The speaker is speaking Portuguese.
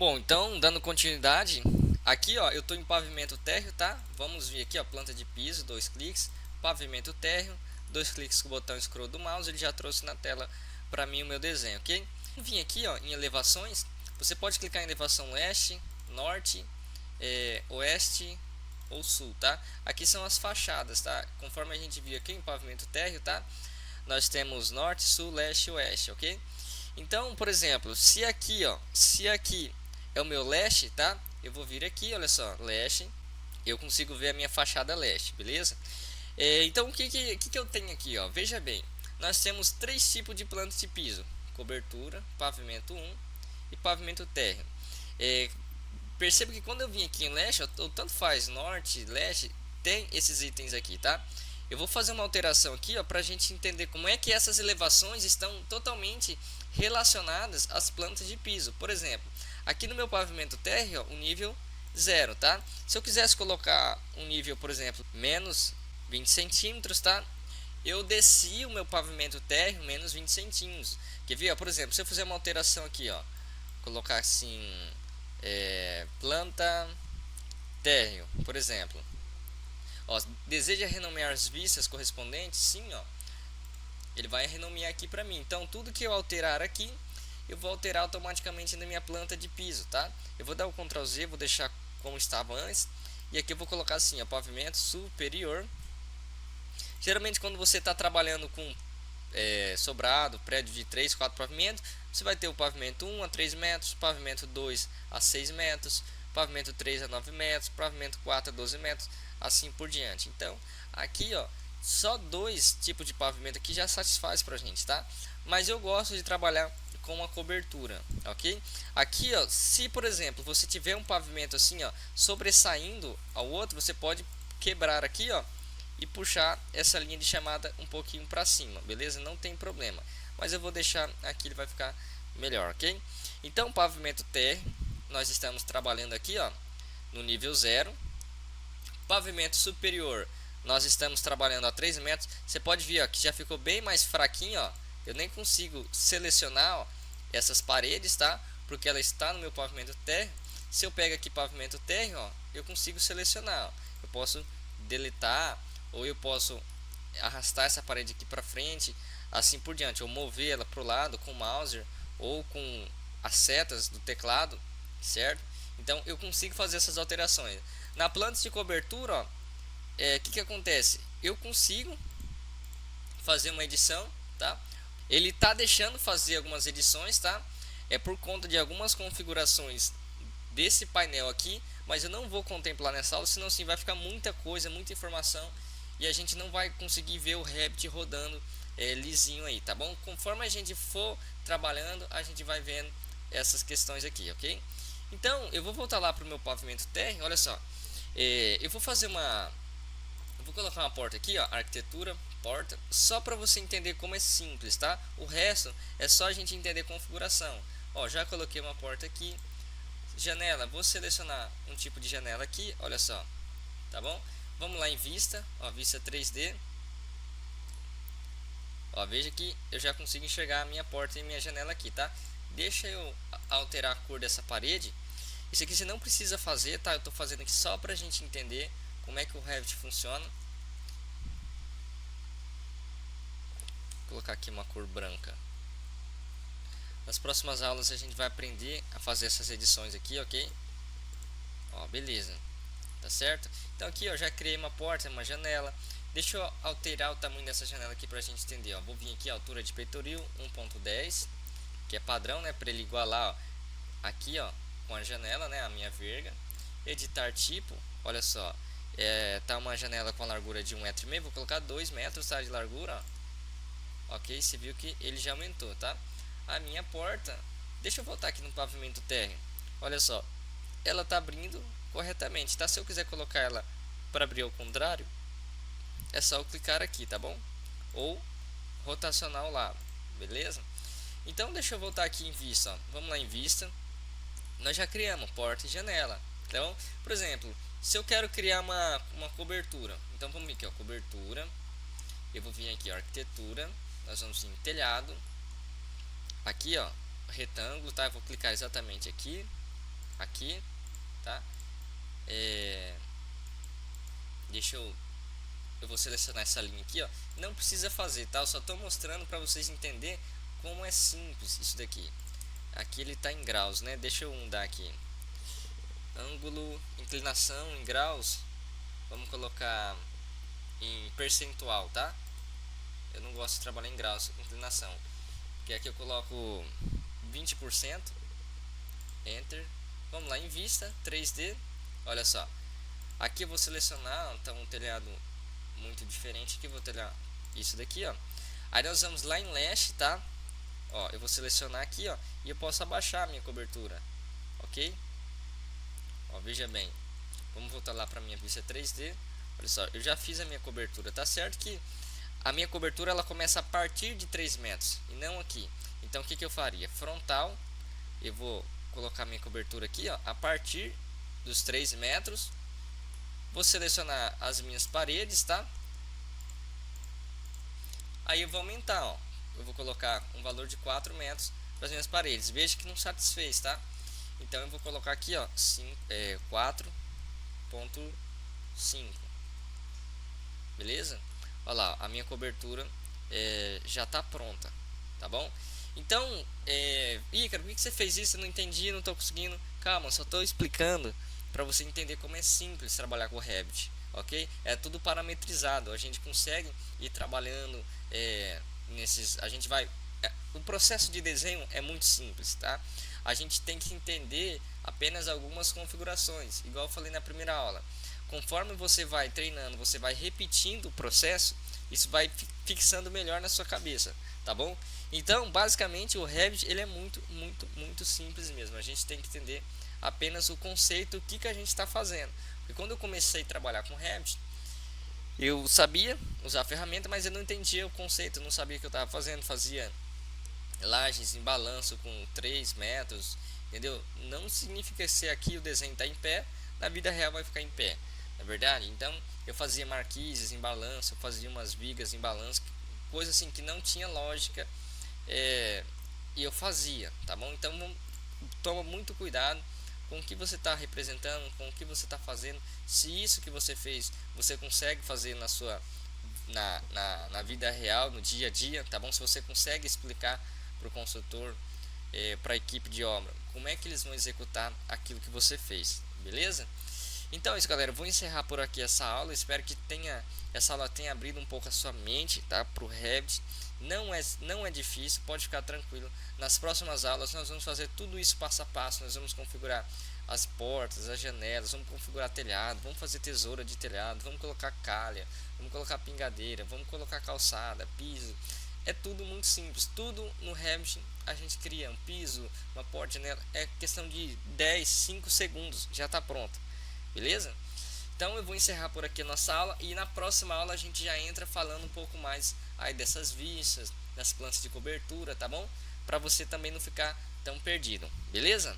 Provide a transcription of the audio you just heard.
Bom, então, dando continuidade, aqui ó, eu estou em pavimento térreo, tá? Vamos vir aqui ó, planta de piso, 2 cliques, pavimento térreo, 2 cliques com o botão scroll do mouse, ele já trouxe na tela para mim o meu desenho, ok? Vim aqui ó, em elevações, você pode clicar em elevação leste, norte, oeste ou sul, tá? Aqui são as fachadas, tá? Conforme a gente viu aqui em pavimento térreo, tá? Nós temos norte, sul, leste e oeste, ok? Então, por exemplo, se aqui, ó, se aqui é o meu leste, tá? Eu vou vir aqui, olha só, leste. Eu consigo ver a minha fachada leste, beleza? Então, o que eu tenho aqui, ó? Veja bem, nós temos três tipos de planta de piso: cobertura, pavimento 1 e pavimento térreo. Perceba que quando eu vim aqui em leste, ó, tanto faz norte, leste, tem esses itens aqui, tá? Eu vou fazer uma alteração aqui, ó, para a gente entender como é que essas elevações estão totalmente relacionadas às plantas de piso. Por exemplo, aqui no meu pavimento térreo, ó, o nível 0, tá? Se eu quisesse colocar um nível, por exemplo, menos 20 centímetros, tá? Eu desci o meu pavimento térreo menos 20 centímetros. Quer ver? Ó, por exemplo, se eu fizer uma alteração aqui, ó, colocar assim, planta térreo, por exemplo. Ó, deseja renomear as vistas correspondentes? Sim, ó. Ele vai renomear aqui para mim. Então, tudo que eu alterar aqui, eu vou alterar automaticamente na minha planta de piso, tá? Eu vou dar o Ctrl Z, vou deixar como estava antes. E aqui eu vou colocar assim, ó, pavimento superior. Geralmente, quando você está trabalhando com sobrado, prédio de 3, 4 pavimentos, você vai ter o pavimento 1 a 3 metros, pavimento 2 a 6 metros, pavimento 3 a 9 metros, pavimento 4 a 12 metros, assim por diante. Então, aqui ó, só dois tipos de pavimento aqui já satisfaz pra gente, tá? Mas eu gosto de trabalhar com uma cobertura, ok? Aqui ó, se por exemplo você tiver um pavimento assim ó, sobressaindo ao outro, você pode quebrar aqui ó, e puxar essa linha de chamada um pouquinho para cima, beleza? Não tem problema, mas eu vou deixar aqui, ele vai ficar melhor, ok? Então, pavimento térreo, nós estamos trabalhando aqui ó, no nível 0. Pavimento superior, nós estamos trabalhando a 3 metros. Você pode ver ó, que já ficou bem mais fraquinho, ó. Eu nem consigo selecionar ó, essas paredes, tá? Porque ela está no meu pavimento térreo. Se eu pego aqui pavimento térreo, ó, eu consigo selecionar, ó. Eu posso deletar, ou eu posso arrastar essa parede aqui para frente, assim por diante, ou mover ela para o lado com o mouse ou com as setas do teclado, certo? Então eu consigo fazer essas alterações. Na planta de cobertura, ó, que acontece? Eu consigo fazer uma edição, tá? Ele está deixando fazer algumas edições, tá? É por conta de algumas configurações desse painel aqui, mas eu não vou contemplar nessa aula, senão sim vai ficar muita coisa, muita informação e a gente não vai conseguir ver o Revit rodando lisinho aí, tá bom? Conforme a gente for trabalhando, a gente vai vendo essas questões aqui, ok? Então, eu vou voltar lá para o meu pavimento térreo, olha só, eu vou fazer uma... Eu vou colocar uma porta aqui, ó, arquitetura, porta, só para você entender como é simples, tá? O resto é só a gente entender configuração. Ó, já coloquei uma porta aqui. Janela, vou selecionar um tipo de janela aqui, olha só, tá bom? Vamos lá em vista, ó, vista 3D. Ó, veja que eu já consigo enxergar a minha porta e minha janela aqui, tá? Deixa eu alterar a cor dessa parede. Isso aqui você não precisa fazer, tá? Eu tô fazendo aqui só pra gente entender como é que o Revit funciona. Vou colocar aqui uma cor branca. Nas próximas aulas a gente vai aprender a fazer essas edições aqui, ok? Ó, beleza, tá certo? Então aqui eu já criei uma porta, uma janela. Deixa eu alterar o tamanho dessa janela aqui pra gente entender, ó. Vou vir aqui a altura de peitoril 1.10, que é padrão, né, para ele igualar, ó, aqui, ó, com a janela, né, a minha verga. Editar tipo, olha só, tá uma janela com a largura de 1,5 m, vou colocar 2 metros, tá, de largura, ó. Ok, você viu que ele já aumentou, tá? A minha porta, deixa eu voltar aqui no pavimento térreo, olha só, ela tá abrindo corretamente, tá? Se eu quiser colocar ela para abrir ao contrário, é só eu clicar aqui, tá bom? Ou rotacionar o lado, beleza? Então deixa eu voltar aqui em vista, ó. Vamos lá em vista, nós já criamos porta e janela. Então, por exemplo, se eu quero criar uma cobertura, então vamos vir aqui, ó, cobertura, eu vou vir aqui, ó, arquitetura, nós vamos em telhado, aqui ó, retângulo, tá? Eu vou clicar exatamente aqui, aqui, tá? Deixa eu vou selecionar essa linha aqui, ó. Não precisa fazer, tá? Eu só estou mostrando para vocês entenderem como é simples isso daqui. Aqui ele está em graus, né? Deixa eu mudar aqui. Ângulo, inclinação em graus. Vamos colocar em percentual, tá? Eu não gosto de trabalhar em graus, inclinação. Porque aqui eu coloco 20%. Enter. Vamos lá em vista, 3D. Olha só. Aqui eu vou selecionar, então um telhado muito diferente aqui, vou telhar isso daqui, ó. Aí nós vamos lá em Lash, tá? Ó, eu vou selecionar aqui, ó, e eu posso abaixar a minha cobertura, ok? Ó, veja bem. Vamos voltar lá para minha vista 3D. Olha só, eu já fiz a minha cobertura, tá certo que a minha cobertura ela começa a partir de 3 metros e não aqui. Então o que eu faria? Frontal, eu vou colocar minha cobertura aqui, ó, a partir dos 3 metros. Vou selecionar as minhas paredes, tá? Aí eu vou aumentar, ó. Eu vou colocar um valor de 4 metros para as minhas paredes. Veja que não satisfez, tá? Então eu vou colocar aqui, ó, 4.5. Beleza? Olha lá, a minha cobertura já está pronta, tá bom? Então, Ícaro, por que você fez isso? Eu não entendi, não estou conseguindo. Calma, só estou explicando para você entender como é simples trabalhar com o Revit, ok? É tudo parametrizado, a gente consegue ir trabalhando a gente vai. O processo de desenho é muito simples, tá? A gente tem que entender apenas algumas configurações, igual eu falei na primeira aula. Conforme você vai treinando, você vai repetindo o processo, isso vai fixando melhor na sua cabeça, tá bom? Então, basicamente, o Revit ele é muito simples mesmo. A gente tem que entender apenas o conceito, o que a gente está fazendo. Porque quando eu comecei a trabalhar com Revit, eu sabia usar a ferramenta, mas eu não entendia o conceito, eu não sabia o que eu estava fazendo. Fazia lajes em balanço com 3 metros, entendeu? Não significa que se aqui o desenho está em pé, na vida real vai ficar em pé, na verdade. Então eu fazia marquises em balanço, eu fazia umas vigas em balanço, coisa assim que não tinha lógica, e eu fazia, tá bom? Então toma muito cuidado com o que você está representando, com o que você está fazendo. Se isso que você fez você consegue fazer na vida real, no dia a dia, tá bom? Se você consegue explicar para o consultor, para a equipe de obra, como é que eles vão executar aquilo que você fez, beleza? Então é isso, galera, eu vou encerrar por aqui essa aula. Espero que essa aula tenha abrido um pouco a sua mente, tá, para o Revit. Não é difícil, pode ficar tranquilo. Nas próximas aulas nós vamos fazer tudo isso passo a passo. Nós vamos configurar as portas, as janelas, vamos configurar telhado, vamos fazer tesoura de telhado, vamos colocar calha, vamos colocar pingadeira, vamos colocar calçada, piso. É tudo muito simples, tudo no Revit a gente cria um piso, uma porta, janela, é questão de 5 segundos, já está pronto, beleza? Então eu vou encerrar por aqui a nossa aula e na próxima aula a gente já entra falando um pouco mais aí dessas vistas, das plantas de cobertura, tá bom? Para você também não ficar tão perdido, beleza?